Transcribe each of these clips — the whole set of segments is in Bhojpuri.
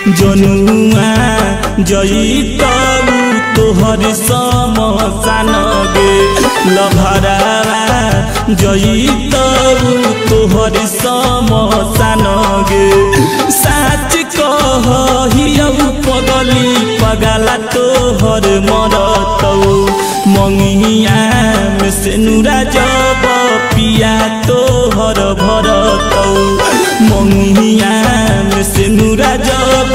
जनुआ जईतऊ तोहर समसान गे लभरावा जईतऊ तोहर समसान गे साच कहियौ पगली पगला तोहर मरतौ मंगिया में सेनुरा जब पिया तोहर भरतौ मंगिया में सेनुरा जब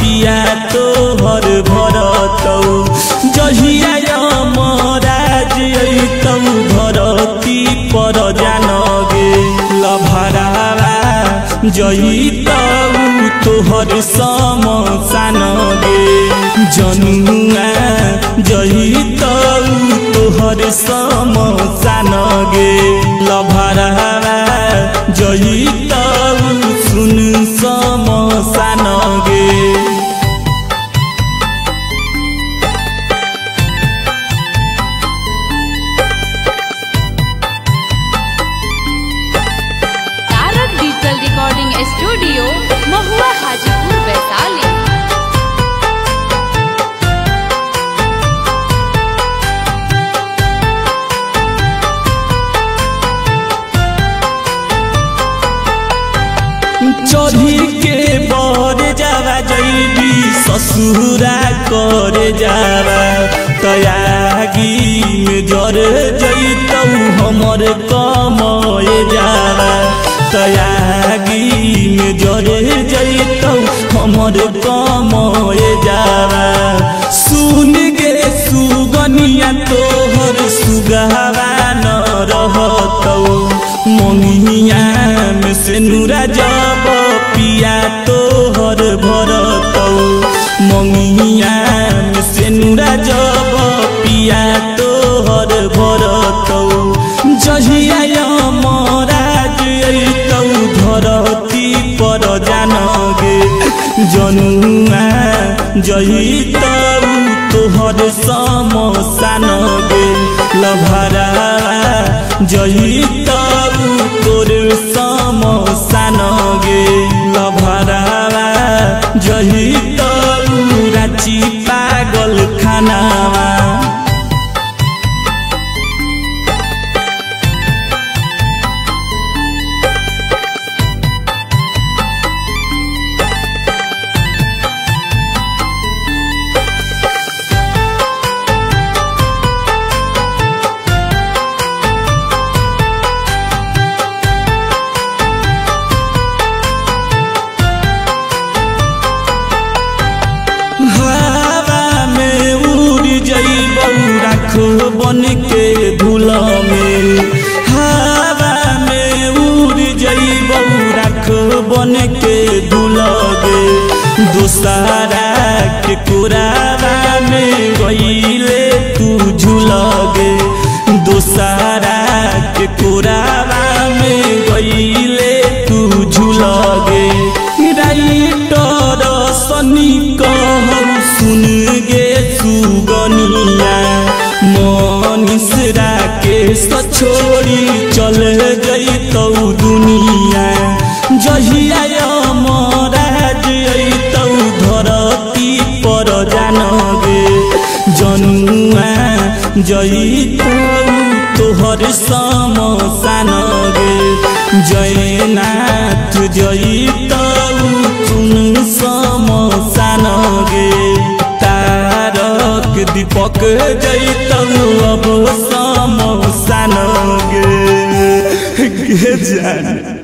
पिया तोहर भरतौ जहिया यमराज अइतौ धरती पर जानगे लभरावा जइतौ तोहर समसान गे जनुआ जइतौ तोहर समसान गे लभरावा जइतौ सुन समसान गे। रिकॉर्डिंग स्टूडियो महुआ हाजीपुर वैशाली। चढ़ी के बर जावा जैबी ससुरा करे जावा तयागी में जर जैतौ हमर कमए जावा तयागी में जरे जैतौ हमर कमए जावा सुन गे सुगनिया तोहर सुगहवा न रहतौ मंगिया में सेनुरा जब पिया तोहर भरतौ मंगिया में सेनुरा जब पिया तोहर भरतौ जहिया यमराज अइतौ धरती पर जानगे जनुआ जइतौ तोहर समसान गे लभरावा जइतौ तोर समसान गे लभरावा जइतौ रांची पागल खानावा। हवा में उड़ जइबौ राखो बन के धूल में हवा में उड़ जइबौ राखो बन के धूल गे दोसरा के कोरावा में गइले तू झूल गे दोसरा के कोरावा में गइले तू झूल गे राइटर सनी कहौ सुन गे सुगनिया मनीषरा के छोड़ी चल जइतौ दुनिया जहिया यमराज अइतौ धरती पर जानगे जनुआ जइतौ तोहर समसान गे जयनाथ जइतौ तुन समसान गे तारक दीपक जइतौ अब समसान गे जान।